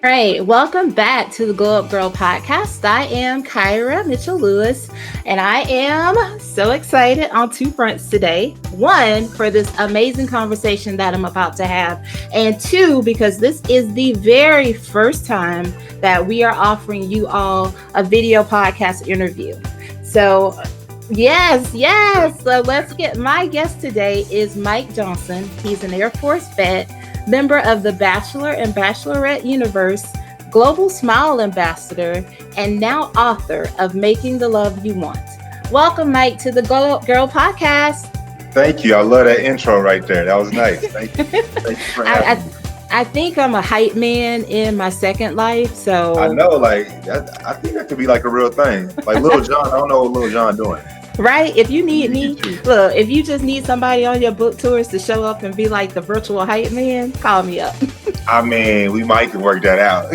right, welcome back to the Glow Up Girl podcast. I am Kyra Mitchell Lewis, and I am so excited on two fronts today. One, for this amazing conversation that I'm about to have, and two, because this is the very first time that we are offering you all a video podcast interview. So, yes. So let's get my guest today is Mike Johnson. He's an Air Force vet, member of the Bachelor and Bachelorette universe, global smile ambassador, and now author of Making the Love You Want. Welcome, Mike, to the Glow Up Girl podcast. Thank you. I love that intro right there. That was nice. Thank you. Thank you for having me. I think I'm a hype man in my second life, so I know, I think that could be like a real thing. Like Little John, I don't know what Little John doing. Right? If you need me, look, if you just need somebody on your book tours to show up and be like the virtual hype man, call me up. I mean, we might can work that out.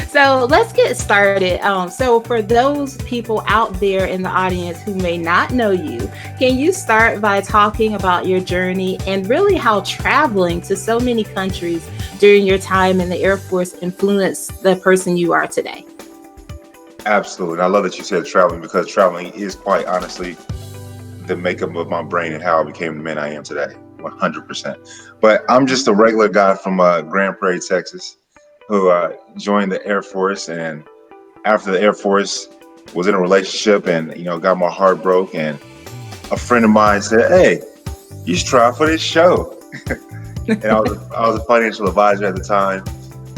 So let's get started. So for those people out there in the audience who may not know you, can you start by talking about your journey and really how traveling to so many countries during your time in the Air Force influenced the person you are today? Absolutely. I love that you said traveling, because traveling is quite honestly the makeup of my brain and how I became the man I am today. 100%. But I'm just a regular guy from Grand Prairie, Texas, who joined the Air Force. And after the Air Force, was in a relationship and, got my heart broke. And a friend of mine said, "Hey, you should try for this show." And I was a financial advisor at the time.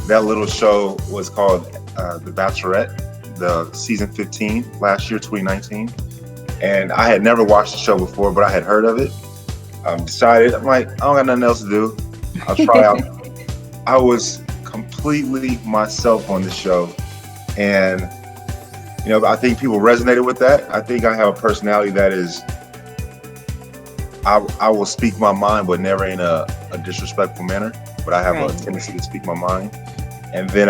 That little show was called The Bachelorette, the season 15 last year, 2019. And I had never watched the show before, but I had heard of it. Decided, I'm like, I don't got nothing else to do. I'll try out. I was completely myself on the show. And, I think people resonated with that. I think I have a personality that is, I will speak my mind, but never in a disrespectful manner. But I have a tendency to speak my mind. And then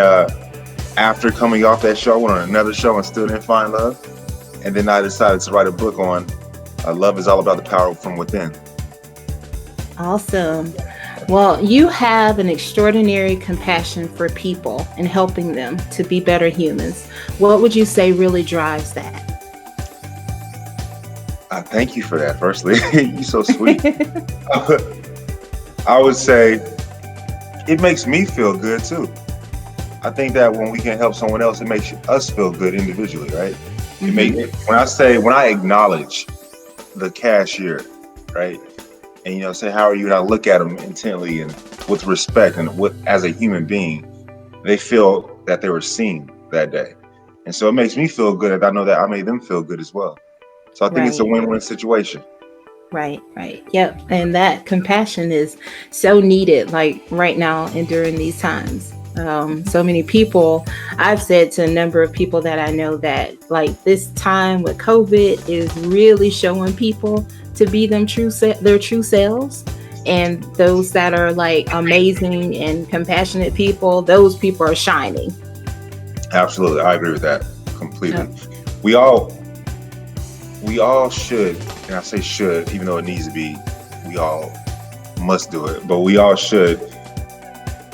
after coming off that show, I went on another show and still didn't find love. And then I decided to write a book on Love is All About the Power from Within. Awesome. Well, you have an extraordinary compassion for people and helping them to be better humans. What would you say really drives that? Thank you for that, firstly. You're so sweet. I would say it makes me feel good too. I think that when we can help someone else, it makes us feel good individually, right? Mm-hmm. When I acknowledge the cashier, right? And, say, how are you? And I look at them intently and with respect and as a human being, they feel that they were seen that day. And so it makes me feel good if I know that I made them feel good as well. So I think it's a win-win situation. Right. Yep. And that compassion is so needed, like right now and during these times. So many people, I've said to a number of people that I know that like this time with COVID is really showing people to be their true selves. And those that are like amazing and compassionate people, those people are shining. Absolutely. I agree with that completely. Yep. We all should, and I say should, even though it needs to be, we all must do it, but we all should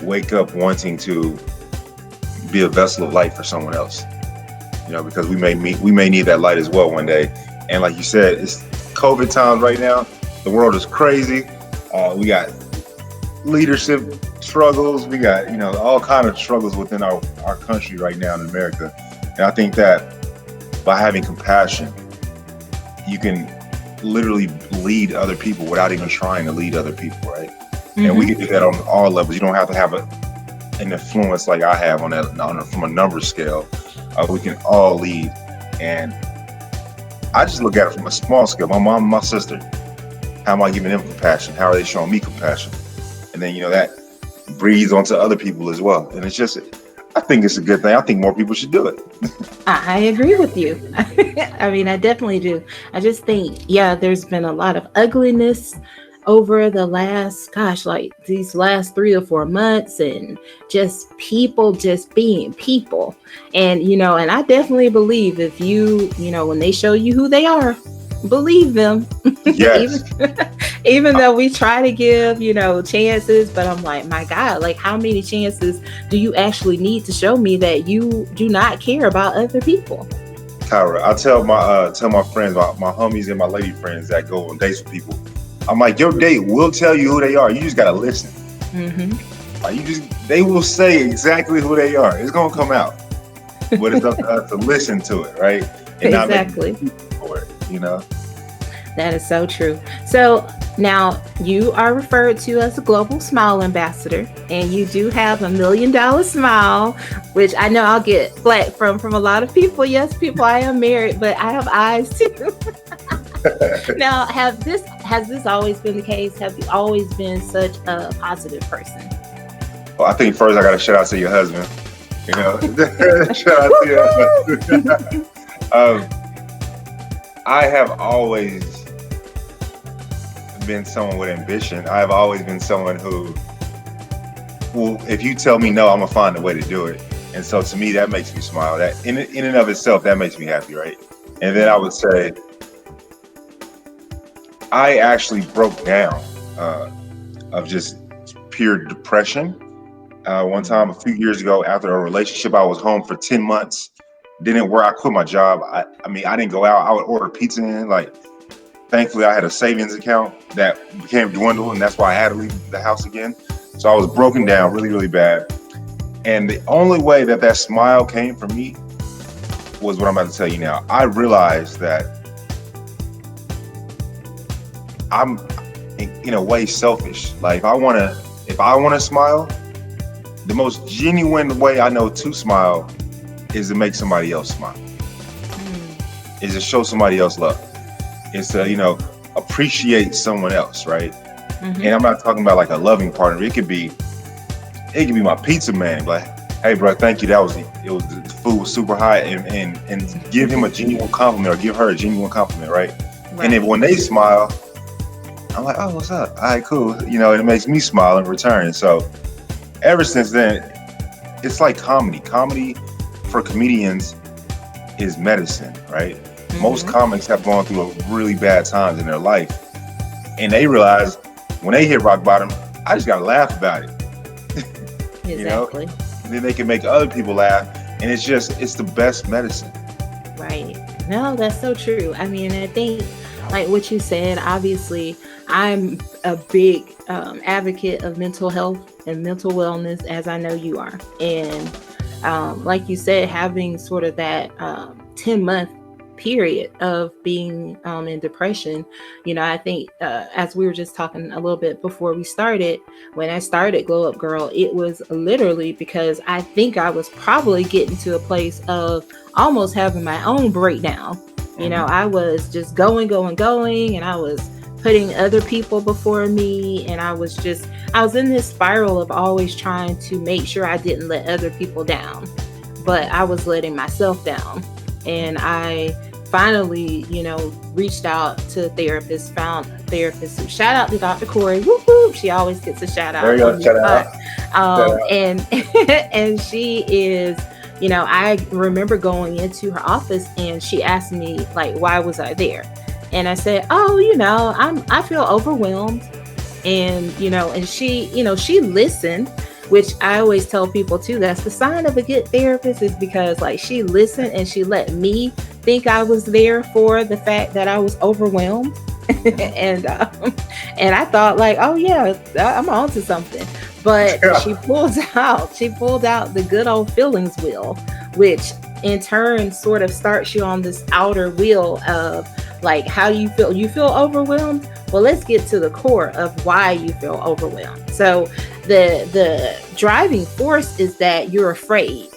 wake up wanting to be a vessel of light for someone else, because we may need that light as well one day. And like you said, it's COVID times right now. The world is crazy. We got leadership struggles. We got, all kind of struggles within our country right now in America. And I think that by having compassion, you can literally lead other people without even trying to lead other people, right? Mm-hmm. And we can do that on all levels. You don't have to have an influence like I have from a number scale. We can all lead. And I just look at it from a small scale. My mom and my sister, how am I giving them compassion? How are they showing me compassion? And then, that breathes onto other people as well. And it's just, I think it's a good thing. I think more people should do it. I agree with you. I mean, I definitely do. I just think, there's been a lot of ugliness over the last, these last 3 or 4 months, and just people just being people. And, and I definitely believe if when they show you who they are, believe them. Yes. even though we try to give, chances, but I'm like, my God, like how many chances do you actually need to show me that you do not care about other people? Kyra, I tell my friends, my homies and my lady friends that go on dates with people. I'm like, your date will tell you who they are. You just gotta listen. Mm-hmm. Like they will say exactly who they are. It's gonna come out, but it's up to us to listen to it, right? And exactly. Not make for it. That is so true. So now you are referred to as a global smile ambassador, and you do have $1 million smile, which I know I'll get flack from a lot of people. Yes, people, I am married, but I have eyes too. Now, has this always been the case? Have you always been such a positive person? Well, I think first I got to shout out to your husband. Shout out to your husband. I have always been someone with ambition. I have always been someone who, well, if you tell me no, I'm gonna find a way to do it. And so to me, that makes me smile. That in and of itself, that makes me happy, right? And then I would say, I actually broke down of just pure depression. One time, a few years ago, after a relationship, I was home for 10 months. Didn't work. I quit my job. I didn't go out. I would order pizza in. Like, thankfully, I had a savings account that became dwindled, and that's why I had to leave the house again. So I was broken down really, really bad. And the only way that smile came from me was what I'm about to tell you now. I realized that I'm, in a way, selfish. Like, if I want to smile, the most genuine way I know to smile is to make somebody else smile. Is to show somebody else love. Is to, appreciate someone else, right? Mm-hmm. And I'm not talking about like a loving partner. It could be my pizza man. Like, hey, bro, thank you. The food was super hot, and give him a genuine compliment or give her a genuine compliment, right? And then when they smile, I'm like, oh, what's up? All right, cool. It makes me smile in return. So ever since then, it's like comedy. Comedy for comedians is medicine, right? Mm-hmm. Most comics have gone through really bad times in their life, and they realize when they hit rock bottom, I just gotta laugh about it. Exactly. And then they can make other people laugh, and it's the best medicine. Right. No, that's so true. I mean, I think like what you said, obviously, I'm a big advocate of mental health and mental wellness, as I know you are. And like you said, having sort of that 10-month period of being in depression, I think as we were just talking a little bit before we started, when I started Glow Up Gyrl, it was literally because I think I was probably getting to a place of almost having my own breakdown. Mm-hmm. I was just going, and I was putting other people before me, and I was in this spiral of always trying to make sure I didn't let other people down, but I was letting myself down. And I finally, reached out to a therapist, found a therapist. So shout out to Dr. Corey. Woo-hoo! She always gets a shout out. There you go, shout out. And she is, I remember going into her office and she asked me, like, why was I there? And I said, I feel overwhelmed. And, and she listened, which I always tell people too, that's the sign of a good therapist, is because like she listened and she let me think I was there for the fact that I was overwhelmed. and I thought like, oh yeah, I'm on to something. But she pulled out the good old feelings wheel, which in turn sort of starts you on this outer wheel of like, how do you feel? You feel overwhelmed? Well, let's get to the core of why you feel overwhelmed. So the driving force is that you're afraid.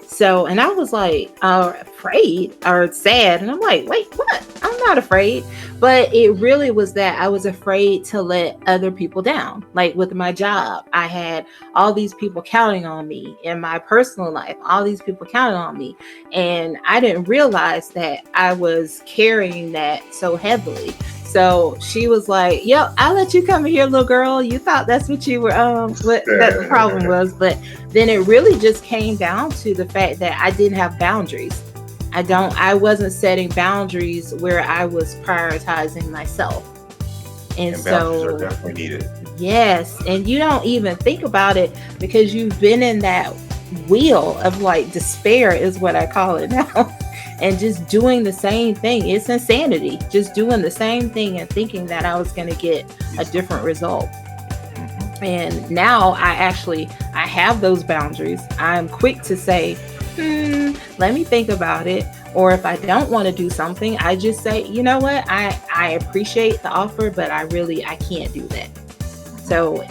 So, and I was like, afraid or sad. And I'm like, wait, what? I'm not afraid. But it really was that I was afraid to let other people down. Like with my job, I had all these people counting on me. In my personal life, all these people counting on me. And I didn't realize that I was carrying that so heavily. So she was like, yep, I'll let you come in here, little girl. You thought that's what you were, what that the problem was. But then it really just came down to the fact that I didn't have boundaries. I wasn't setting boundaries where I was prioritizing myself. And And boundaries are so, definitely needed. yes, and you don't even think about it because you've been in that wheel of like despair, is what I call it now. And just doing the same thing. It's insanity. Just doing the same thing and thinking that I was going to get a different result. Mhm. And now I have those boundaries. I'm quick to say, let me think about it. Or if I don't want to do something, I just say, you know what, I appreciate the offer, but I can't do that. So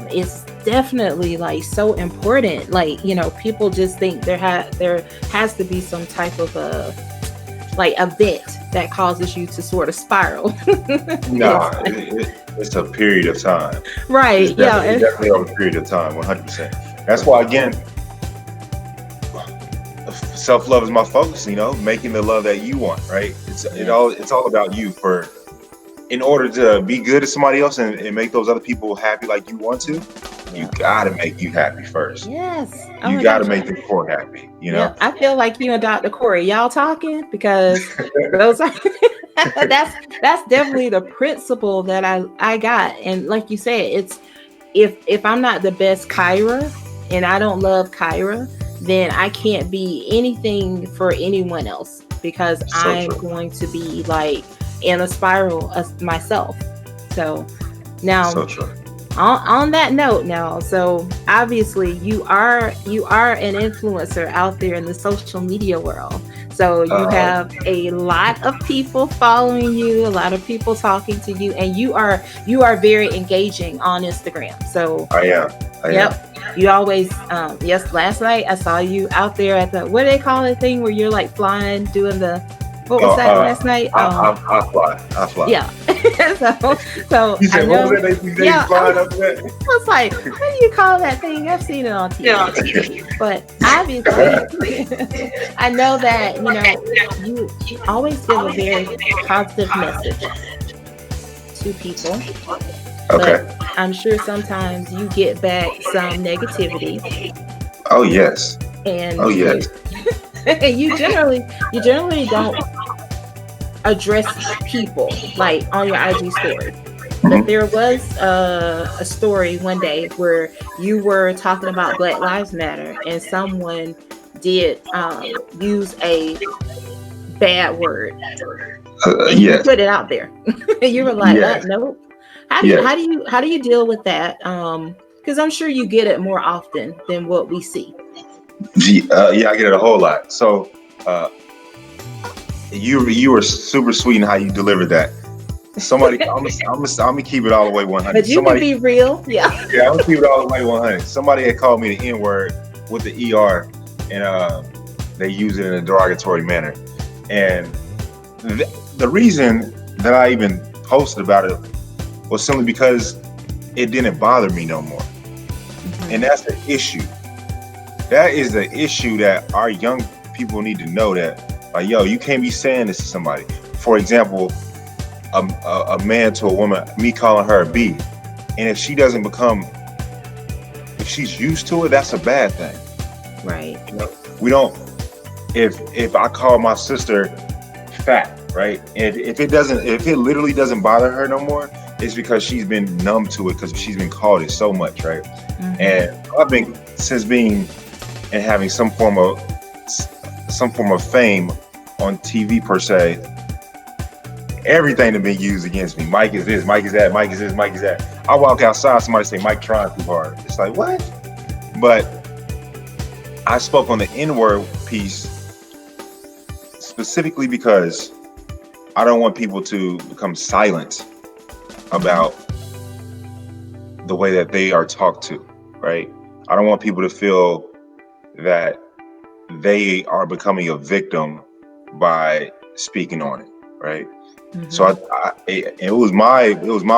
it's definitely like so important. Like, people just think there has to be some type of a event that causes you to sort of spiral. No, it's a period of time. Right. It's definitely over a period of time, 100%. That's why, again, self-love is my focus, making the love that you want, right? It's all about you. In order to be good to somebody else and make those other people happy like you want to, you gotta make you happy first. Yes. Oh You my gotta gosh. make the core happy, Yeah, I feel like you and Dr. Corey, y'all talking, because those are that's definitely the principle that I got. And like you said, it's if I'm not the best Kyra and I don't love Kyra, then I can't be anything for anyone else, because So I'm true. going to be like in a spiral of myself. So now, So true. on that note now, so obviously you are an influencer out there in the social media world. So you have a lot of people following you, a lot of people talking to you, and you are very engaging on Instagram. So I am. yep. You always, yes, last night I saw you out there at the, what do they call it thing where you're like flying, doing the, what was that last night? I fly. Yeah. so You said, I what know, was that they flying up there? I was like, what do you call that thing? I've seen it on TV. But obviously, I know that, you always give a very positive message to people. Okay. But I'm sure sometimes you get back some negativity. Oh yes. And Oh yes. you generally don't address people like on your IG story. But there was a story one day where you were talking about Black Lives Matter, and someone did use a bad word, and you Yes. put it out there. You were like, Yes. no. How do you deal with that? Because I'm sure you get it more often than what we see. Yeah, I get it a whole lot. So you were super sweet in how you delivered that. Somebody, I'm gonna keep it all the way 100. But you can be real, yeah. Yeah, I'm gonna keep it all the way 100. Somebody had called me the N word with the ER, and they use it in a derogatory manner. And the reason that I even posted about it was simply because it didn't bother me no more. And that's the issue. That is the issue that our young people need to know, that like, yo, you can't be saying this to somebody. For example, a man to a woman, me calling her a B, and if she doesn't become, if she's used to it, that's a bad thing. Right. We don't. If I call my sister fat, right, and if it literally doesn't bother her no more, it's because she's been numb to it, because she's been called it so much, right? And I've been, since being and having some form of fame on TV per se, everything that been used against me. Mike is this, Mike is that, Mike is this, Mike is that. I walk outside, somebody say Mike trying too hard. It's like, what? But I spoke on the N-word piece specifically because I don't want people to become silent about the way that they are talked to, right? I don't want people to feel that they are becoming a victim by speaking on it, right? So it was my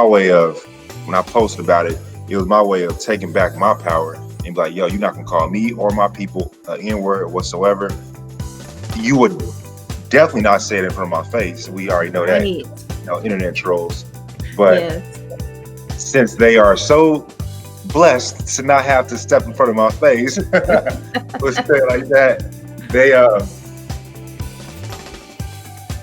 way of, when I posted about it, it was my way of taking back my power and be like, yo, you're not gonna call me or my people N-word whatsoever. You would definitely not say it in front of my face. We already know that, internet trolls. But since they are so blessed to not have to step in front of my face, let's say it like that,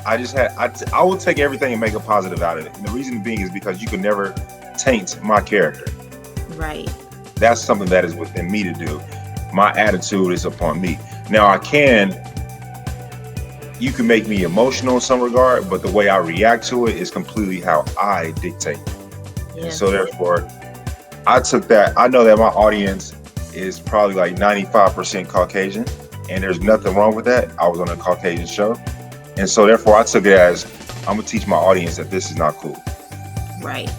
I will take everything and make a positive out of it. And the reason being is because you can never taint my character. Right. That's something that is within me to do. My attitude is upon me. Now you can make me emotional in some regard, but the way I react to it is completely how I dictate. Yes. And so therefore, I took that. I know that my audience is probably like 95% Caucasian, and there's nothing wrong with that. I was on a Caucasian show. And so therefore I took it as, I'm gonna teach my audience that this is not cool. Right.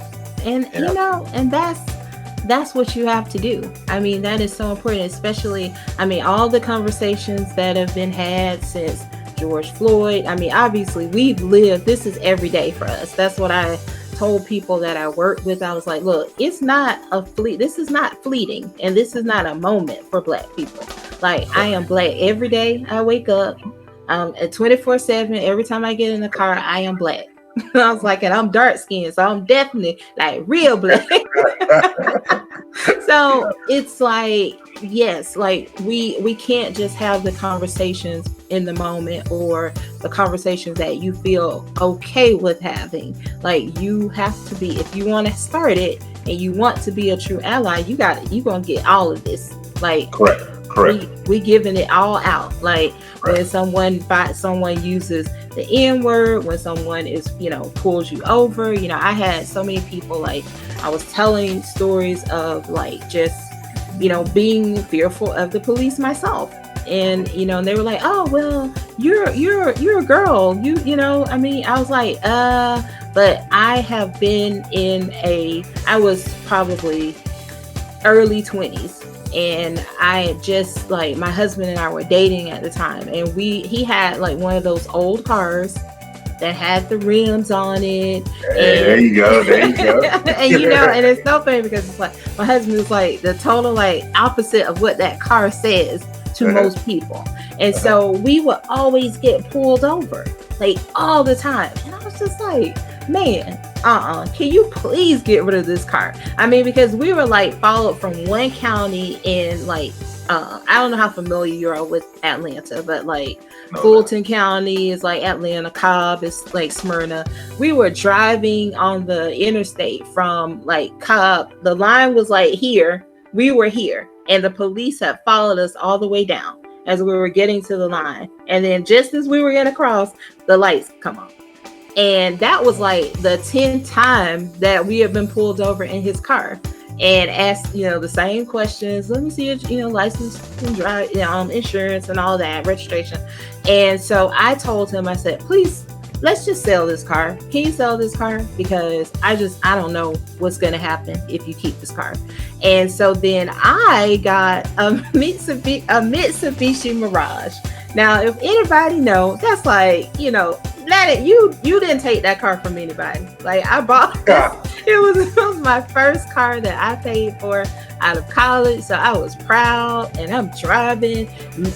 And and that's what you have to do. I mean, that is so important, especially, I mean, all the conversations that have been had since George Floyd. I mean, obviously we've lived, this is every day for us. That's what I told people that I work with. I was like, look, it's not this is not fleeting, and this is not a moment for Black people. Like, I am Black every day I wake up, at 24/7. Every time I get in the car, I am Black. I was like, and I'm dark skinned, so I'm definitely like real Black. So it's like, yes, like we can't just have the conversations in the moment, or the conversations that you feel okay with having. Like, you have to be, if you want to start it and you want to be a true ally, you're gonna get all of this. Like, correct. We giving it all out. Like, when someone uses the N-word, when someone is, pulls you over. I had so many people, like, I was telling stories of, like, just, being fearful of the police myself. And, and they were like, oh, well, you're a girl. I mean, I was like, but I have been I was probably early 20s. And I just, like, my husband and I were dating at the time, and he had like one of those old cars that had the rims on it. There you go. And and it's so funny because it's like, my husband is like the total like opposite of what that car says to most people. And so we would always get pulled over, like, all the time. And I was just like, man, can you please get rid of this car? I mean, because we were like followed from one county in, like, I don't know how familiar you are with Atlanta, but like Fulton County is like Atlanta, Cobb is like Smyrna. We were driving on the interstate from like Cobb. The line was like here, we were here, and the police had followed us all the way down as we were getting to the line. And then just as we were going to cross, the lights come on. And that was like the 10th time that we have been pulled over in his car and asked, the same questions. Let me see your, license and drive, insurance and all that, registration. And so I told him, I said, please, let's just sell this car. Can you sell this car? Because I don't know what's going to happen if you keep this car. And so then I got a Mitsubishi Mirage. Now, if anybody knows, that's like, you didn't take that car from anybody. Like, I bought it was my first car that I paid for out of college. So I was proud, and I'm driving,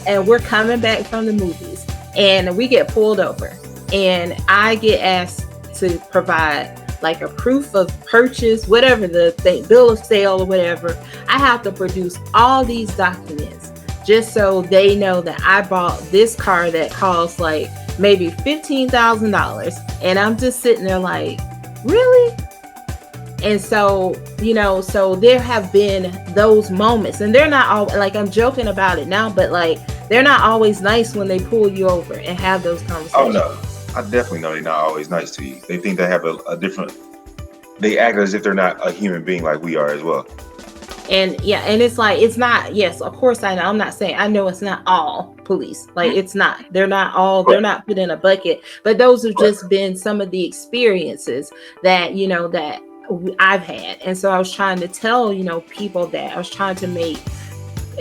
and we're coming back from the movies, and we get pulled over, and I get asked to provide like a proof of purchase, whatever the thing, bill of sale or whatever. I have to produce all these documents just so they know that I bought this car that costs like maybe $15,000. And I'm just sitting there like, really? And so, so there have been those moments, and they're not all, like, I'm joking about it now, but like, they're not always nice when they pull you over and have those conversations. Oh no, I definitely know they're not always nice to you. They think they have a different, they act as if they're not a human being like we are as well. And yeah, and it's like, it's not, yes, of course I know, I'm not saying, I know it's not all police. Like, it's not, they're not all, they're not put in a bucket, but those have just been some of the experiences that, that I've had. And so I was trying to tell, people that, I was trying to make,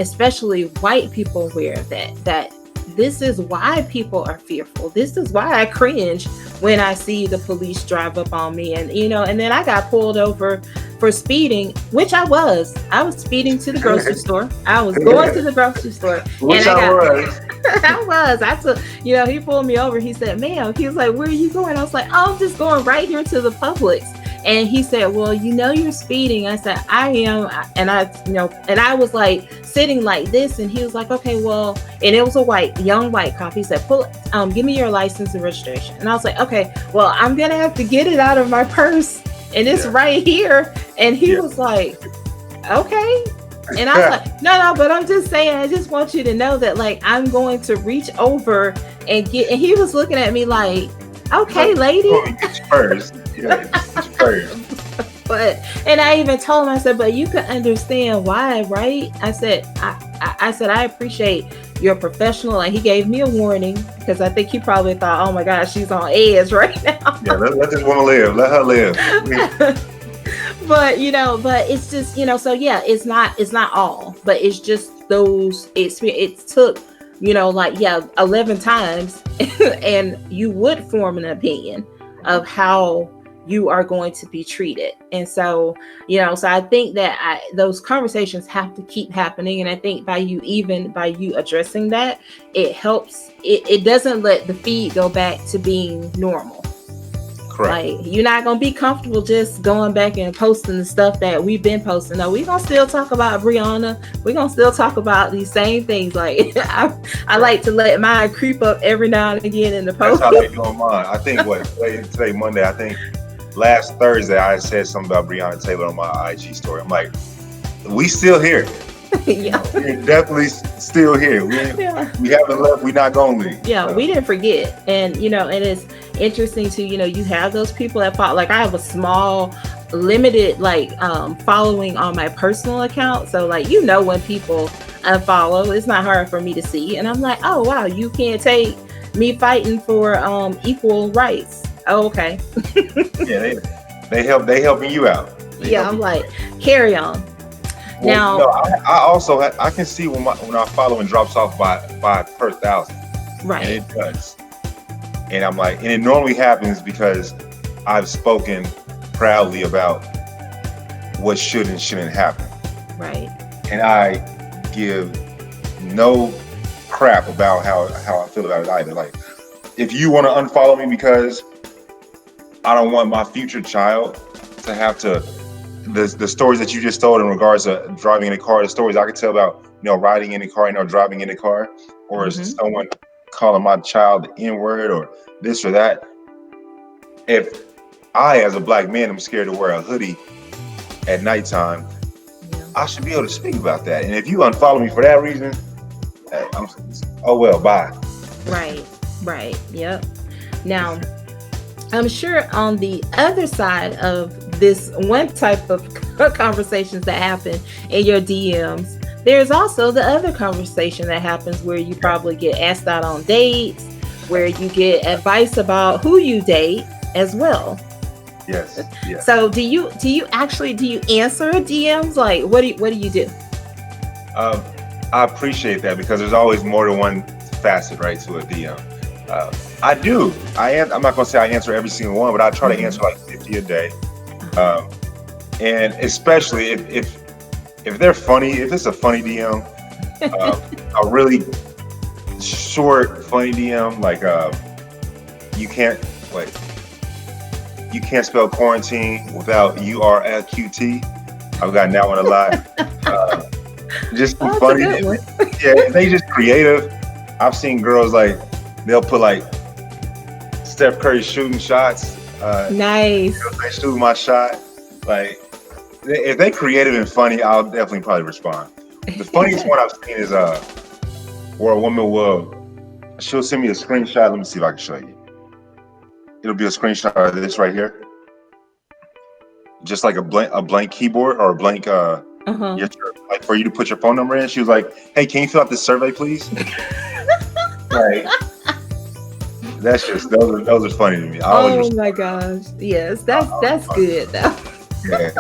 especially white people aware of that this is why people are fearful. This is why I cringe when I see the police drive up on me. And, and then I got pulled over for speeding, which I was speeding to the grocery store. I was going to the grocery store. Which I was. I took, he pulled me over. He said, ma'am, he was like, where are you going? I was like, oh, I'm just going right here to the Publix. And he said, well, you're speeding. I said, I am. And and I was like sitting like this. And he was like, okay, well, and it was a young white cop. He said, give me your license and registration. And I was like, okay, well, I'm going to have to get it out of my purse. And it's right here. And he was like, okay. And I was like, no, but I'm just saying, I just want you to know that, like, I'm going to reach over and get, and he was looking at me like, okay, lady. First. But, and I even told him, I said, but you can understand why, right? I said, I appreciate your professional. And he gave me a warning because I think he probably thought, oh my gosh, she's on edge right now. Yeah, let this woman live. Let her live. But it's just, so yeah, it's not all, but it's just those experience. It took, 11 times and you would form an opinion of how you are going to be treated. And so, so I think that those conversations have to keep happening. And I think by you addressing that, it helps. It doesn't let the feed go back to being normal. Correct. Like, you're not going to be comfortable just going back and posting the stuff that we've been posting. No, we're going to still talk about Brianna. We're going to still talk about these same things. Like, I like to let mine creep up every now and again in the post. That's how they doing mine. I think today Monday, I think last Thursday, I said something about Breonna Taylor on my IG story. I'm like, we still here. Yeah. We're definitely still here. We haven't left. We're not going to leave. Yeah, we didn't forget. And, and it's interesting to, you have those people that follow. Like, I have a small, limited, following on my personal account. So, when people unfollow, it's not hard for me to see. And I'm like, oh, wow, you can't take me fighting for equal rights. Oh, okay. Yeah, they helping you out. I'm like, carry on. Well, now, I also I can see when our following drops off by per 1,000. Right. And it does. And I'm like, and it normally happens because I've spoken proudly about what should and shouldn't happen. Right. And I give no crap about how I feel about it either. Like, if you want to unfollow me because I don't want my future child to have to, the stories that you just told in regards to driving in a car, the stories I could tell about, riding in a car, driving in a car, or someone calling my child the N-word or this or that. If I, as a black man, am scared to wear a hoodie at nighttime, I should be able to speak about that. And if you unfollow me for that reason, oh well, bye. Right. Yep. Now, I'm sure on the other side of this one type of conversations that happen in your DMs, there's also the other conversation that happens where you probably get asked out on dates, where you get advice about who you date as well. Yes. So do you answer DMs? Like, what do you do? I appreciate that because there's always more than one facet, right, to a DM. I do. I'm not gonna say I answer every single one, but I try to answer like 50 a day. And especially if they're funny, if it's a funny DM, a really short funny DM, like you can't spell quarantine without URLQT. I've gotten that one a lot. Just be funny. Yeah, they just creative. I've seen girls like they'll put like Steph Curry shooting shots. Nice. They shoot my shot. Like, if they creative and funny, I'll definitely probably respond. The funniest one I've seen is where a woman she'll send me a screenshot. Let me see if I can show you. It'll be a screenshot of this right here, just like a blank keyboard or a blank like for you to put your phone number in. She was like, "Hey, can you fill out this survey, please?" Like, that's just those are funny to me. Oh my gosh, yes, that's good though. Yeah.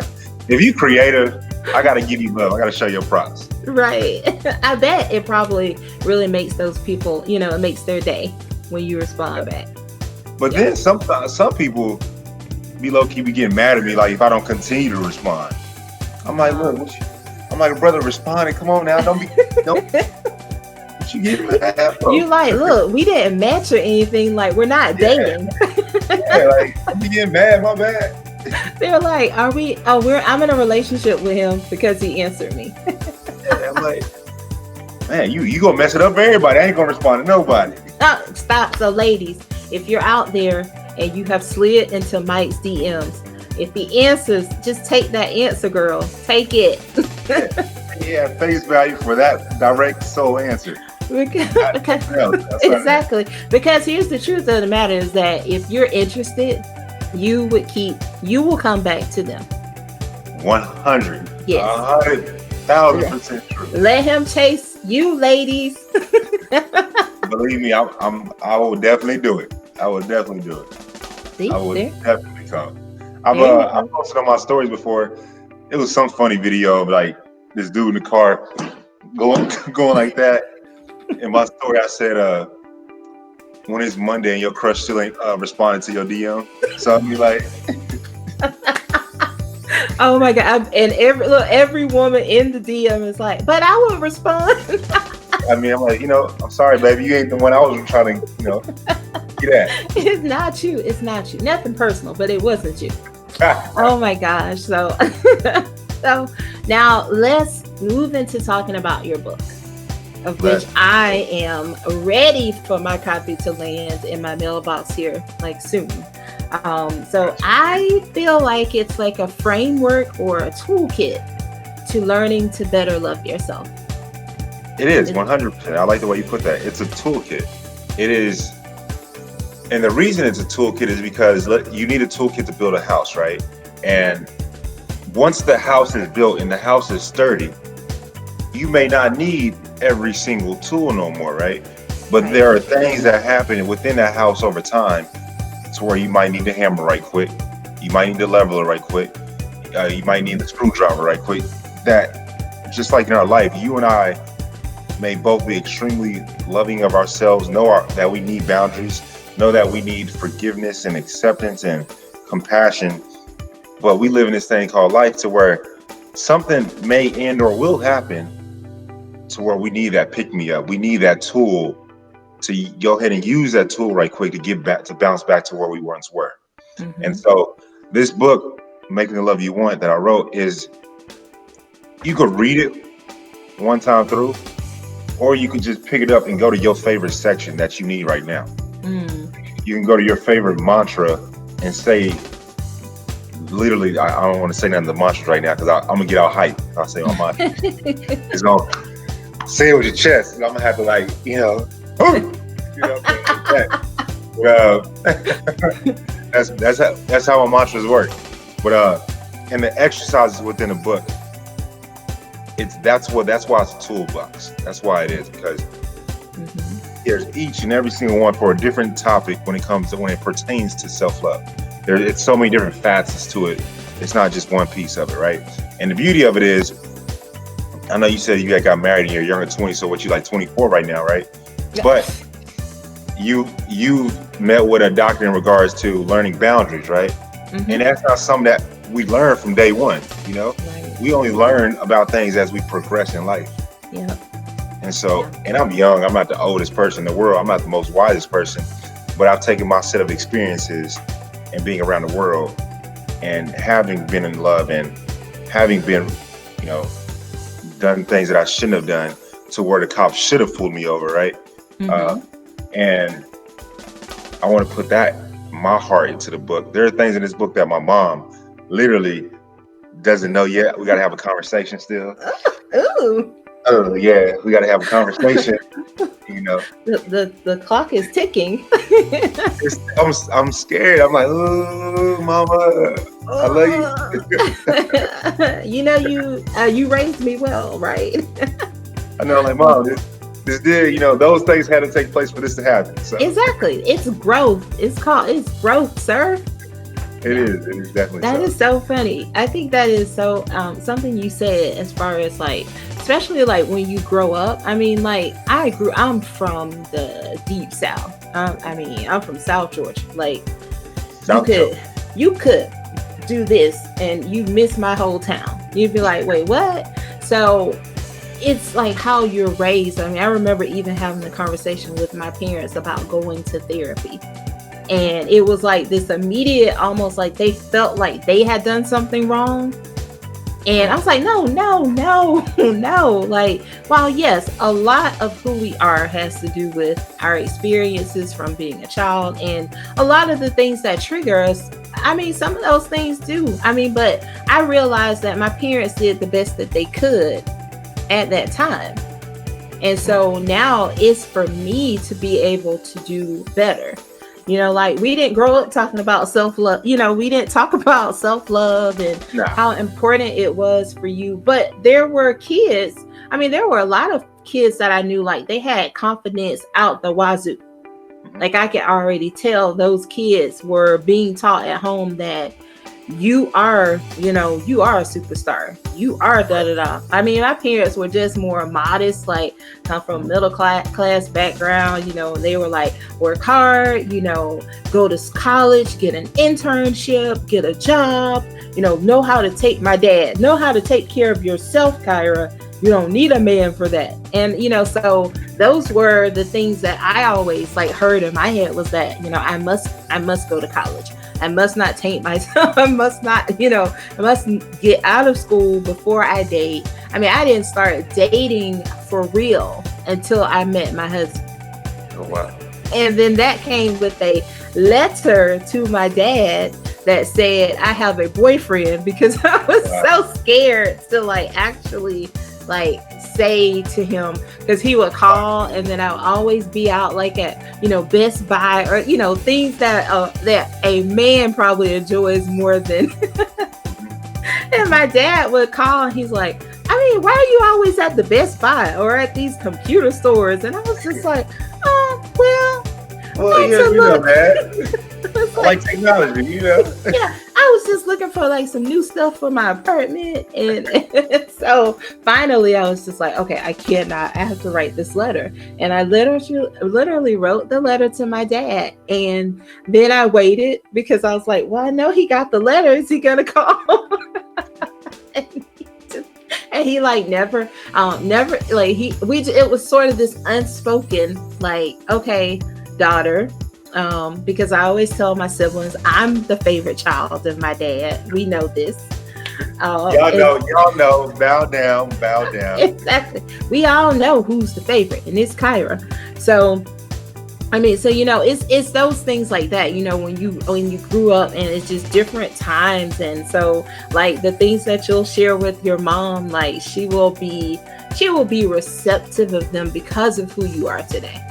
If you creative, I gotta give you love. I gotta show your props. Right. I bet it probably really makes those people, it makes their day when you respond back. But then some people be low key be getting mad at me, like if I don't continue to respond. I'm like, look, I'm like, brother, responding. Come on now, don't. What you getting mad for? You like, look, we didn't match or anything. Like, we're not dating. Yeah, like I'm getting mad. My bad. They're like, "Are we? Oh, I'm in a relationship with him because he answered me." Yeah, I'm like, man, you gonna mess it up for everybody. I ain't gonna respond to nobody. Oh, stop. So, ladies, if you're out there and you have slid into Mike's DMs, if he answers, just take that answer, girl. Take it. Yeah, face value for that direct soul answer. Exactly. Because here's the truth of the matter is that if you're interested, you will come back to them. 100. Yes. 100,000% true. Let him chase you, ladies. Believe me, I will definitely do it. I will definitely do it. See, I will there. definitely come. I've posted on my stories before. It was some funny video of like this dude in the car going like that. In my story, I said, when it's Monday and your crush still ain't responding to your DM. So I'll be like, oh my God. And every woman in the DM is like, but I will respond. I mean, I'm like, I'm sorry, baby. You ain't the one I was trying to, get at. It's not you. It's not you. Nothing personal, but it wasn't you. Oh my gosh. So, so now let's move into talking about your book, of which I am ready for my copy to land in my mailbox here, like soon. So I feel like it's like a framework or a toolkit to learning to better love yourself. It is 100%. I like the way you put that. It's a toolkit. It is. And the reason it's a toolkit is because you need a toolkit to build a house, right? And once the house is built and the house is sturdy, you may not need every single tool no more, right? But there are things that happen within that house over time to where you might need the hammer right quick. You might need the leveler right quick. You might need the screwdriver right quick. That, just like in our life, you and I may both be extremely loving of ourselves, know that we need boundaries, know that we need forgiveness and acceptance and compassion. But we live in this thing called life to where something may end or will happen to where we need that pick me up. We need that tool to go ahead and use that tool right quick to bounce back to where we once were. Mm-hmm. And so this book, Making the Love You Want, that I wrote, is you could read it one time through, or you could just pick it up and go to your favorite section that you need right now. You can go to your favorite mantra and say, literally, I don't want to say none of the mantras right now because I'm going to get all hype. I'll say my mantra. It's going to say it with your chest. And I'm going to have to that's how my mantras work. But and the exercises within the book, that's why it's a toolbox. That's why it is, because there's each and every single one for a different topic when it pertains to self-love. It's so many different facets to it. It's not just one piece of it, right? And the beauty of it is, I know you said you got married in your younger 20s, so what, you like 24 right now, right? Yeah. But you met with a doctor in regards to learning boundaries, right? Mm-hmm. And that's not something that we learn from day one, Right. We only learn about things as we progress in life. Yeah. And so, and I'm young, I'm not the oldest person in the world, I'm not the most wisest person, but I've taken my set of experiences and being around the world and having been in love and having been, done things that I shouldn't have done to where the cops should have pulled me over, right? Mm-hmm. And I want to put my heart into the book. There are things in this book that my mom literally doesn't know yet. We got to have a conversation still. Ooh. Oh yeah, we got to have a conversation. The clock is ticking. I'm scared. I'm like, oh, mama, I love you. You raised me well, right? I know, like, mom, this did, those things had to take place for this to happen. So. Exactly, it's growth. It's growth, sir. It is definitely. That is so funny. I think that is so something you said as far as especially when you grow up. I mean, I'm from the deep South. I'm from South Georgia. You could do this and you miss my whole town. You'd be like, wait, what? So it's how you're raised. I mean, I remember even having a conversation with my parents about going to therapy. And it was like this immediate, almost like they felt like they had done something wrong. And I was like, no, no. Like, while yes, a lot of who we are has to do with our experiences from being a child, and a lot of the things that trigger us. I mean, some of those things do. I mean, but I realized that my parents did the best that they could at that time. And so now it's for me to be able to do better. You know, like, we didn't grow up talking about self-love. You know, we didn't talk about self-love and how important it was for you. But there were kids. I mean, there were a lot of kids that I knew, like, they had confidence out the wazoo. Like, I could already tell those kids were being taught at home that you are, you know, you are a superstar. You are da-da-da. I mean, my parents were just more modest, like, come from middle class background. You know, they were like, work hard, you know, go to college, get an internship, get a job, you know how to take, my dad, know how to take care of yourself, Kyra. You don't need a man for that. And, you know, so those were the things that I always like heard in my head, was that, you know, I must go to college. I must not taint myself. I must not, you know, I must get out of school before I date. I mean, I didn't start dating for real until I met my husband. Oh, wow. And then that came with a letter to my dad that said I have a boyfriend, because I was so scared to like actually like say to him, because he would call, and then I would always be out like at, you know, Best Buy, or, you know, things that a man probably enjoys more than. And my dad would call, and he's like, I mean, why are you always at the Best Buy or at these computer stores? And I was just like, well, yeah, you know that. I like technology, you know. Yeah, I was just looking for like some new stuff for my apartment, and so finally I was just like, okay, I have to write this letter. And I literally wrote the letter to my dad, and then I waited, because I was like, well, I know he got the letter. Is he gonna call? And he like never like it was sort of this unspoken like, okay, daughter, because I always tell y'all I'm the favorite child of my dad. We know this. Y'all know, bow down. Exactly. We all know who's the favorite, and it's Kyra. So, I mean, so, you know, it's those things like that, you know, when you grew up, and it's just different times. And so, like, the things that you'll share with your mom, like, she will be receptive of them because of who you are today.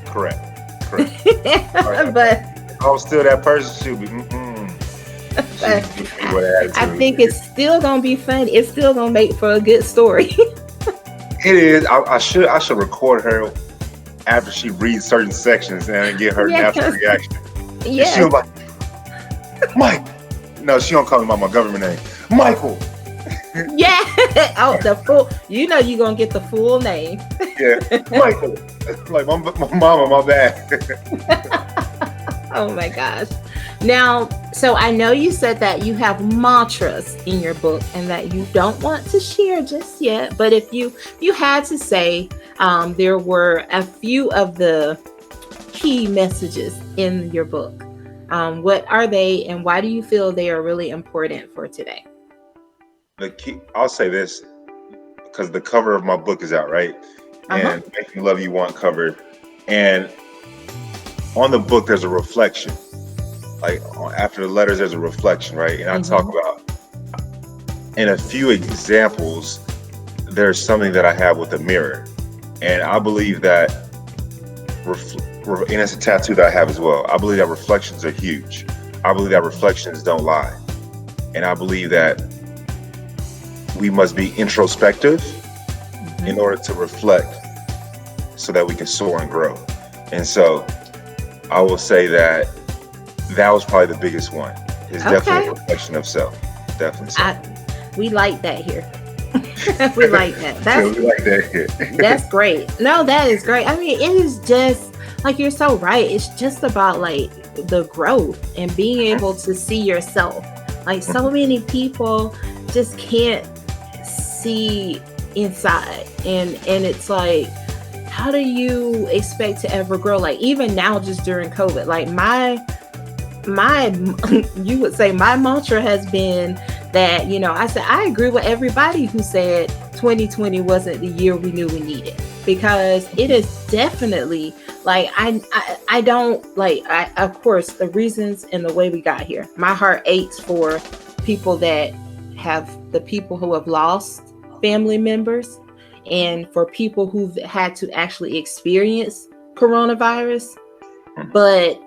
Correct. But I was still that person. She'll be. I think it's still gonna be fun. It's still gonna make for a good story. It is. I should record her after she reads certain sections and get her natural reaction. Yeah. She'll be like, Mike. No, she don't call me by my government name. Michael. Yeah. Oh, the full. You know you're gonna get the full name. Yeah, Michael. Like my mama, my bad. Oh my gosh. Now, so I know you said that you have mantras in your book and that you don't want to share just yet, but if you had to say, there were a few of the key messages in your book. What are they, and why do you feel they are really important for today? The key, I'll say this, because the cover of my book is out, right? And Making Love You Want covered. And on the book, there's a reflection. Like after the letters, there's a reflection, right? And I talk about, in a few examples, there's something that I have with a mirror. And I believe that, and it's a tattoo that I have as well. I believe that reflections are huge. I believe that reflections don't lie. And I believe that we must be introspective in order to reflect so that we can soar and grow. And so I will say that was probably the biggest one. It's definitely a reflection of self. Definitely so. We like that here. We like that. We like that here. That's great. No, that is great. I mean, it is just like, you're so right. It's just about like the growth and being able to see yourself. Like, so many people just can't see inside, and it's like, how do you expect to ever grow? Like even now, just during COVID, like my you would say my mantra has been that, I said I agree with everybody who said 2020 wasn't the year we knew we needed, because it is definitely like I don't like I of course the reasons and the way we got here. My heart aches for people that have the people who have lost family members, and for people who've had to actually experience coronavirus. But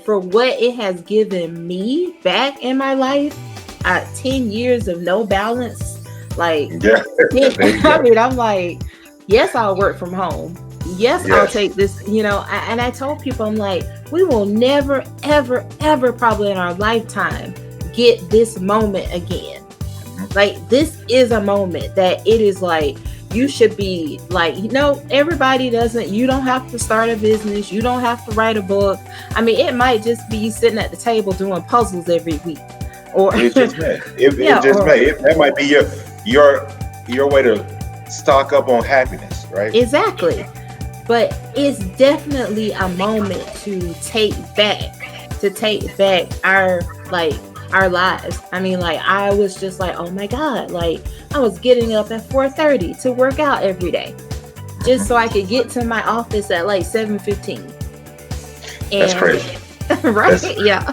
for what it has given me back in my life, 10 years of no balance, like, Yeah. I mean, I'm like, yes, I'll work from home. Yes, I'll take this, and I told people, I'm like, we will never, ever, ever probably in our lifetime get this moment again. Like, this is a moment that it is like, you should be like, everybody doesn't, you don't have to start a business. You don't have to write a book. I mean, it might just be sitting at the table doing puzzles every week. Or it just may. That might be your way to stock up on happiness, right? Exactly. But it's definitely a moment to take back our lives. I mean, like, I was just like, oh my God, like I was getting up at 4:30 to work out every day just so I could get to my office at like 7:15. That's crazy. Right? Yeah.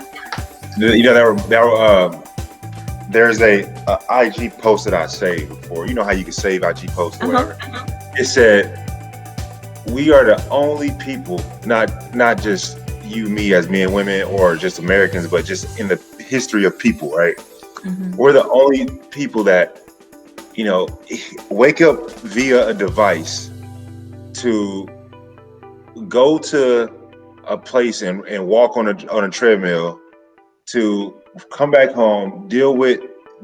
There's a IG post that I saved before. You know how you can save IG posts or whatever. It said, we are the only people, not just you, me as men, women, or just Americans, but just in the history of people, right? We're the only people that, wake up via a device to go to a place and walk on a treadmill, to come back home, deal with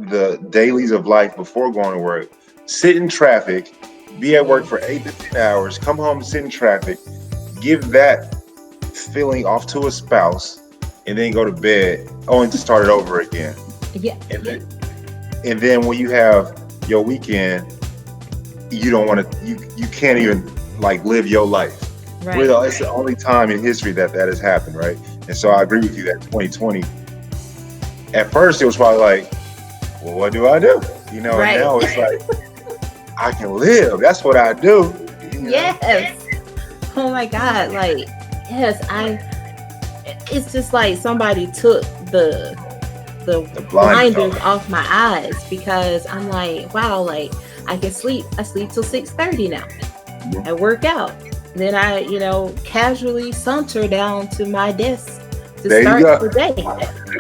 the dailies of life before going to work, sit in traffic, be at work for 8 to 10 hours, come home, sit in traffic, give that feeling off to a spouse, and then go to bed, only to start it over again. Yeah. And then when you have your weekend, you don't want to, you can't even like live your life. Right. It's the only time in history that has happened, right? And so I agree with you that 2020, at first it was probably like, well, what do I do? Right. And now it's like, I can live. That's what I do. Yes. Oh my God. Like, yes, it's just like somebody took the blinders off my eyes, because I'm like, wow, like I can sleep. I sleep till 6:30 now. I work out. Then I, casually saunter down to my desk to start the day.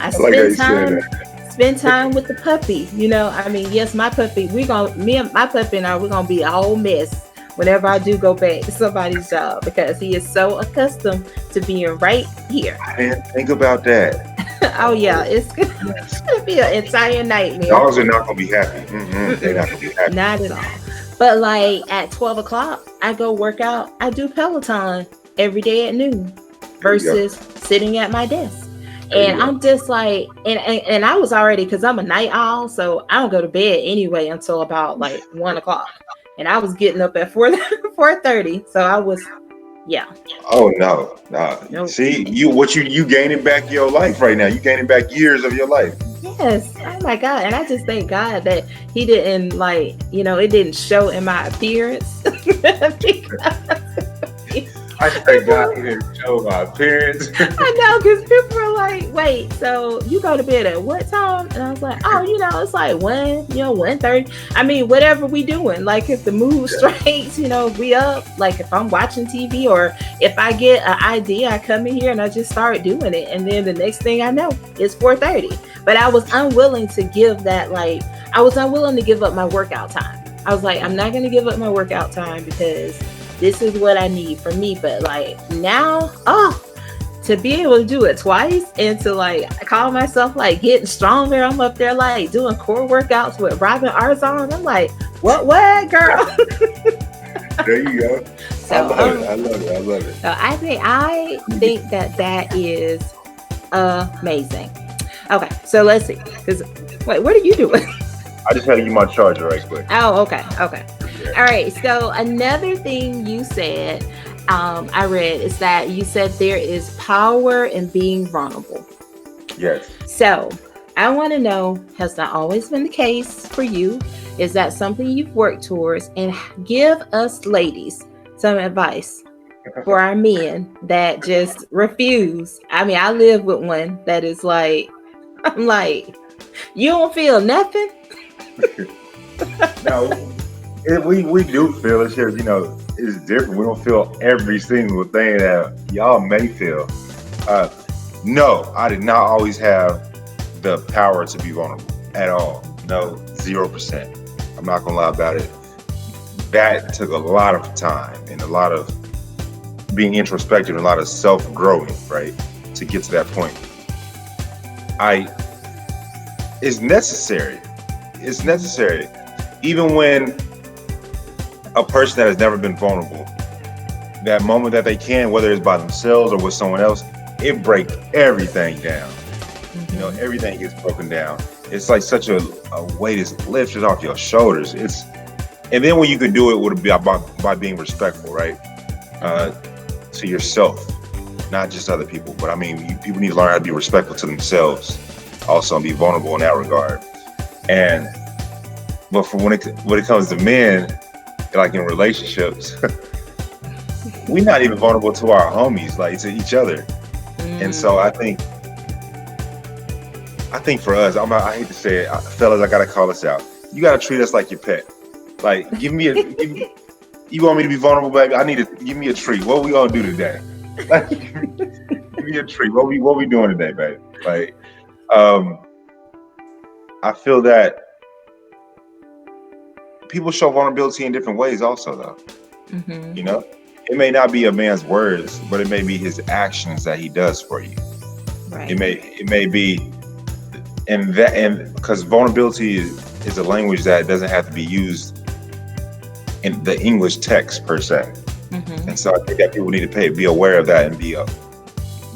I spend time with the puppy. I mean, yes, my puppy, me and my puppy and I, we're going to be a whole mess whenever I do go back to somebody's job, because he is so accustomed to being right here. I didn't think about that. Oh yeah, it's going to be an entire nightmare. Dogs are not going to be happy. They're not going to be happy. Not at all. But like at 12 o'clock, I go work out. I do Peloton every day at noon versus sitting at my desk. And I'm just like, and I was already, because I'm a night owl, so I don't go to bed anyway until about like 1 o'clock. And I was getting up at 4:30. So I was, Oh no. Nope. See, you gaining back your life right now. You gaining back years of your life. Yes. Oh my God. And I just thank God that he didn't it didn't show in my appearance. I thank God he didn't show my appearance. I know, because people are like, wait, so you go to bed at what time? And I was like, oh, it's like 1:30. I mean, whatever we doing. Like if the mood strikes, we up. Like if I'm watching TV, or if I get an idea, I come in here and I just start doing it. And then the next thing I know, it's 4:30. But I was unwilling to give that, I was unwilling to give up my workout time. I was like, I'm not going to give up my workout time, because this is what I need for me. But like now, to be able to do it twice, and to call myself getting stronger. I'm up there doing core workouts with Robin Arzon. I'm like, what, girl? There you go. So, I love it. So I think that is amazing. Okay, so let's see. Wait, what are you doing? I just had to get my charger right quick. Oh, okay. All right. So another thing you said, I read, is that you said there is power in being vulnerable. Yes. So I want to know, has that always been the case for you? Is that something you've worked towards? And give us ladies some advice for our men that just refuse. I mean, I live with one that is like, I'm like, you don't feel nothing? No, we do feel it. Here, it's different. We don't feel every single thing that y'all may feel. No, I did not always have the power to be vulnerable at all. No, 0%. I'm not gonna lie about it. That took a lot of time and a lot of being introspective and a lot of self-growing, right, to get to that point. It's necessary. It's necessary. Even when a person that has never been vulnerable, that moment that they can, whether it's by themselves or with someone else, it breaks everything down. Everything gets broken down. It's like such a weight is lifted off your shoulders. And then when you can do it, would be by being respectful, right? To yourself, not just other people. But I mean, people need to learn how to be respectful to themselves, also, and be vulnerable in that regard. But for when it comes to men, like in relationships, we're not even vulnerable to our homies, like to each other. And so I think for us, I hate to say it, fellas, I gotta call this out. You gotta treat us like your pet. Like, you want me to be vulnerable, baby? I need to give me a treat. What we gonna do today? Like, give me a treat. What we doing today, baby? Like, I feel that people show vulnerability in different ways also, though. It may not be a man's words, but it may be his actions that he does for you. Right. It may be, and because vulnerability is a language that doesn't have to be used in the English text per se. And so I think that people need to be aware of that and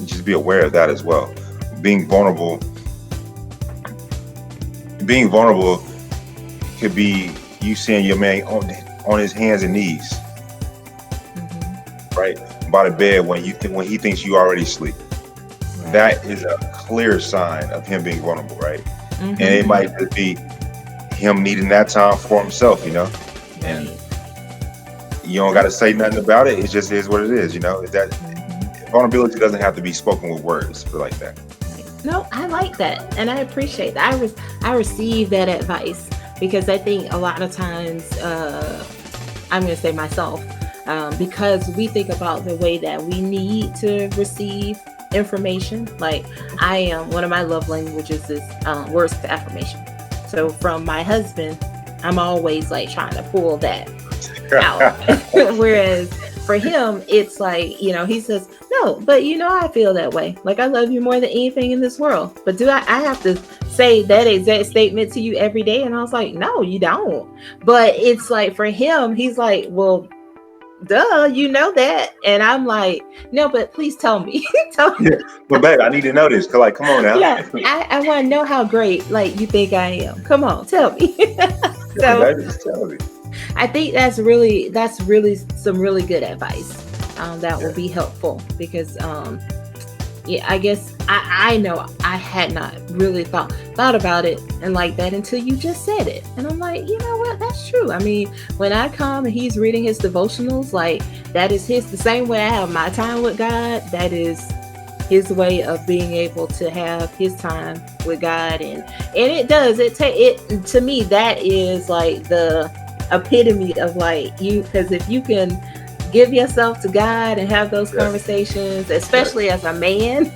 just be aware of that as well. Being vulnerable could be you seeing your man on his hands and knees, right, by the bed when he thinks you already asleep. Right. That is a clear sign of him being vulnerable, right? And it might just be him needing that time for himself, and you don't got to say nothing about it. It just is what it is, that vulnerability doesn't have to be spoken with words, but like that. No, I like that, and I appreciate that. I receive that advice because I think a lot of times, I'm going to say myself, because we think about the way that we need to receive information. Like, one of my love languages is words of affirmation. So from my husband, I'm always like trying to pull that out. Whereas for him, it's like, he says, no, but I feel that way. Like, I love you more than anything in this world. But do I have to say that exact statement to you every day? And I was like, no, you don't. But it's like, for him, he's like, well, duh, you know that. And I'm like, no, but please tell me. Tell me. Yeah, but babe, I need to know this. Cause like, come on now. Yeah, I want to know how great like you think I am. Come on, tell me. So baby, just tell me. I think that's really some really good advice. That will be helpful because I guess I know I had not really thought about it and like that until you just said it. And I'm like, you know what? That's true. I mean, when I come and he's reading his devotionals, like that is the same way I have my time with God. That is his way of being able to have his time with God. And it does, it to me, that is like the epitome of like you, because if you can give yourself to God and have those conversations, especially as a man.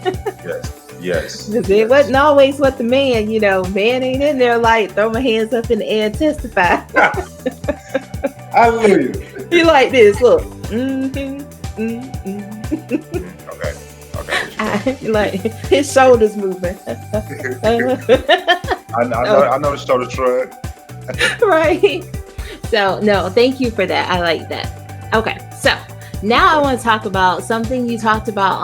Yes. It wasn't always what the man, man ain't in there like throw my hands up in the air and testify. Hallelujah. You like this, look. Okay. Like his shoulders moving. I know the shoulder shrug. Right. So no, thank you for that. I like that. Okay, so now I want to talk about something you talked about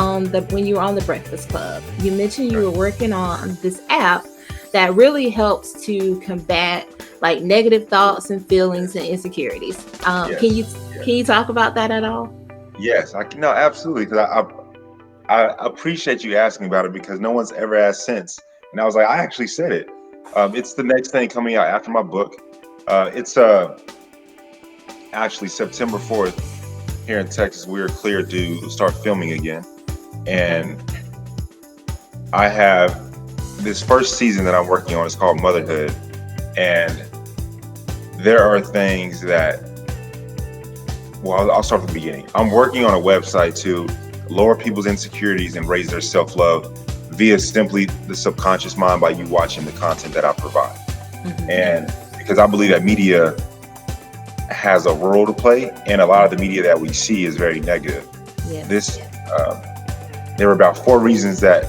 when you were on the Breakfast Club. You mentioned you were working on this app that really helps to combat like negative thoughts and feelings and insecurities. Yes. Can you talk about that at all? Yes, I can. No, absolutely. Because I appreciate you asking about it because no one's ever asked since. And I was like, I actually said it. It's the next thing coming out after my book. It's actually September 4th here in Texas. We are cleared to start filming again. And I have this first season that I'm working on. It's called Motherhood. And there are things that, well, I'll start from the beginning. I'm working on a website to lower people's insecurities and raise their self-love via simply the subconscious mind by you watching the content that I provide. Mm-hmm. And because I believe that media has a role to play, and a lot of the media that we see is very negative. Yes. There were about 4 reasons that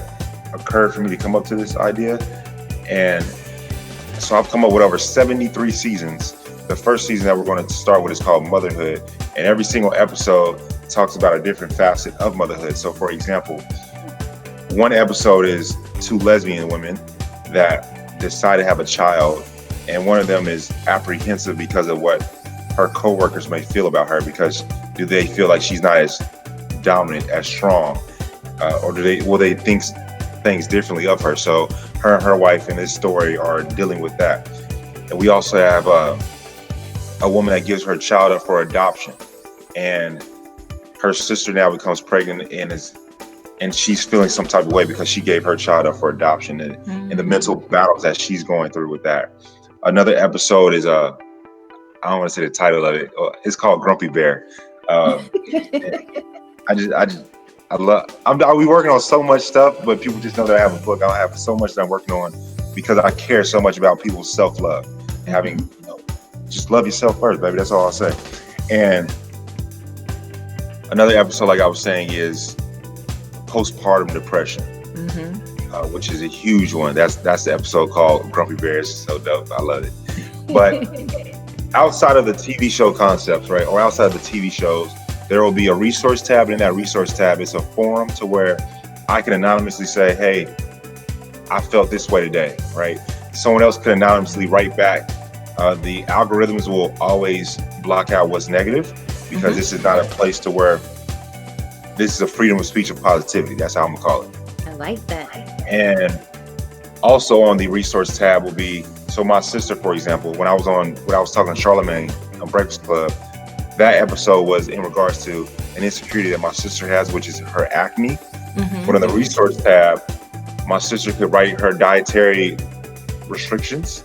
occurred for me to come up to this idea. And so I've come up with over 73 seasons. The first season that we're going to start with is called Motherhood. And every single episode talks about a different facet of motherhood. So for example, one episode is 2 lesbian women that decide to have a child. And one of them is apprehensive because of what her coworkers may feel about her, because do they feel like she's not as dominant, as strong, or will they think things differently of her? So her and her wife in this story are dealing with that. And we also have a woman that gives her child up for adoption, and her sister now becomes pregnant and she's feeling some type of way because she gave her child up for adoption, and the mental battles that she's going through with that. Another episode is I don't want to say the title of it. It's called Grumpy Bear. We working on so much stuff, but people just know that I have a book. I have so much that I'm working on because I care so much about people's self-love and having, just love yourself first, baby. That's all I'll say. And another episode, like I was saying, is postpartum depression, which is a huge one. That's the episode called Grumpy Bear. It's so dope. I love it. But outside of the TV show concepts, right, or outside of the TV shows, there will be a resource tab, and in that resource tab, it's a forum to where I can anonymously say, hey, I felt this way today, right? Someone else could anonymously write back. The algorithms will always block out what's negative because this is not a place to where this is a freedom of speech and positivity. That's how I'm gonna call it. I like that. And also on the resource tab will be, so my sister, for example, when I was talking to Charlemagne on Breakfast Club, that episode was in regards to an insecurity that my sister has, which is her acne. But on the resource tab, my sister could write her dietary restrictions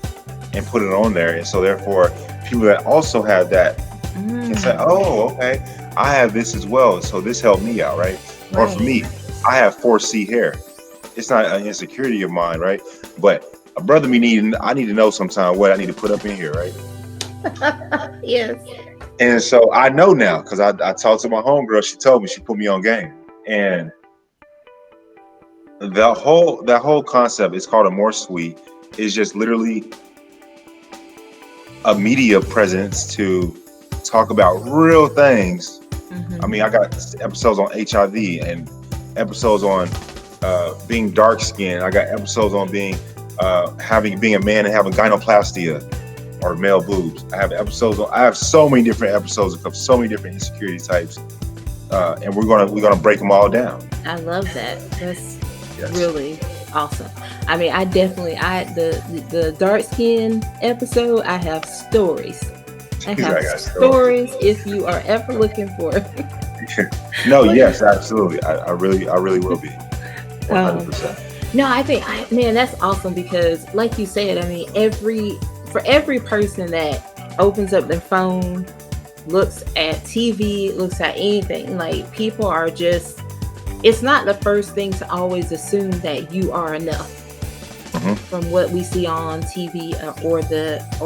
and put it on there. And so therefore, people that also have that can say, oh, okay, I have this as well. So this helped me out, right? Or for me, I have 4C hair. It's not an insecurity of mine, right? But a brother I need to know sometime what I need to put up in here, right? Yes. And so I know now because I talked to my homegirl. She told me, she put me on game. And that whole concept is called a more sweet. Is just literally a media presence to talk about real things. I mean, I got episodes on HIV and episodes on being dark skinned. I got episodes on being a man and having gynoplastia or male boobs. I have so many different episodes of so many different insecurity types, and we're gonna break them all down. I love that. That's really awesome. I mean, the dark skin episode, I have stories. I have stories if you are ever looking for No, yes, absolutely. I really will be. 100%. No, I think, man, that's awesome because like you said, I mean, for every person that opens up their phone, looks at TV, looks at anything, like people are just, it's not the first thing to always assume that you are enough from what we see on TV or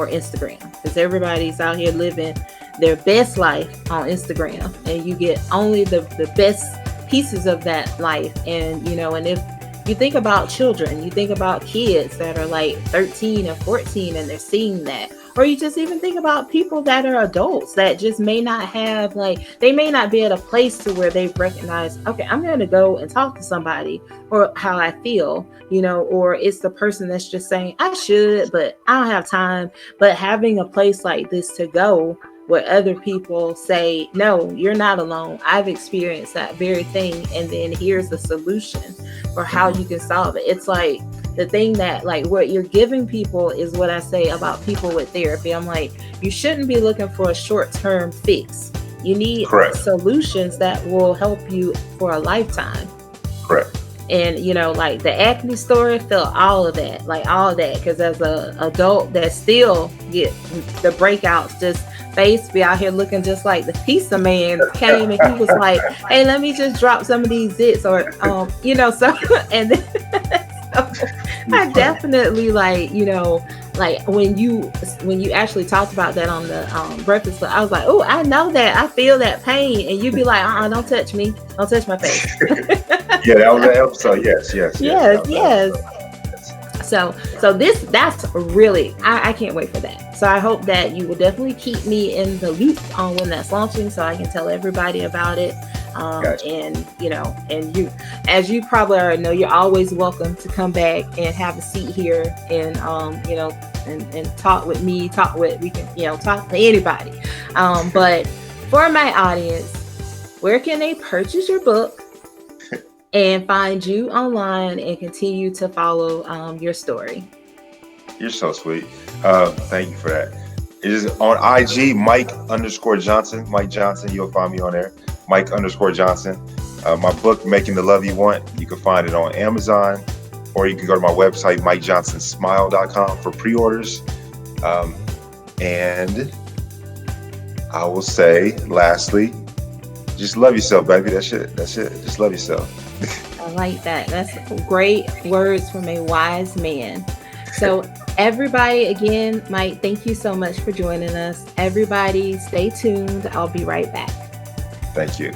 Instagram, because everybody's out here living their best life on Instagram, and you get only the best pieces of that life. And and if you think about children, you think about kids that are like 13 and 14 and they're seeing that, Or you just even think about people that are adults that just may not have, like, they may not be at a place to where they've recognized, okay, I'm going to go and talk to somebody or how I feel, or it's the person that's just saying, I should, but I don't have time. But having a place like this to go where other people say, no, you're not alone. I've experienced that very thing. And then here's the solution for how you can solve it. It's like the thing that, like, what you're giving people is what I say about people with therapy. I'm like, you shouldn't be looking for a short-term fix. You need solutions that will help you for a lifetime. Correct. And, like the acne story, felt all of that, because as a adult that still get the breakouts, just face be out here looking just like the pizza man came and he was like, hey, let me just drop some of these zits or, so, and then so I definitely like when you actually talked about that on the Breakfast Club, I was like, oh, I know that, I feel that pain, and you'd be like, don't touch me, don't touch my face. Yeah, that was that episode. Yes. So that's really, I can't wait for that. So I hope that you will definitely keep me in the loop on when that's launching, so I can tell everybody about it. Gotcha. And you, as you probably already know, you're always welcome to come back and have a seat here and and talk with me, we can talk to anybody. But for my audience, where can they purchase your book and find you online and continue to follow your story? You're so sweet. Thank you for that. It is on IG, Mike_Johnson. Mike Johnson. You'll find me on there. Mike_Johnson. My book, Making the Love You Want, you can find it on Amazon, or you can go to my website, MikeJohnsonSmile.com for pre-orders. And I will say, lastly, just love yourself, baby. That's it. Just love yourself. I like that. That's great words from a wise man. So everybody, again, Mike, thank you so much for joining us. Everybody, stay tuned. I'll be right back. Thank you.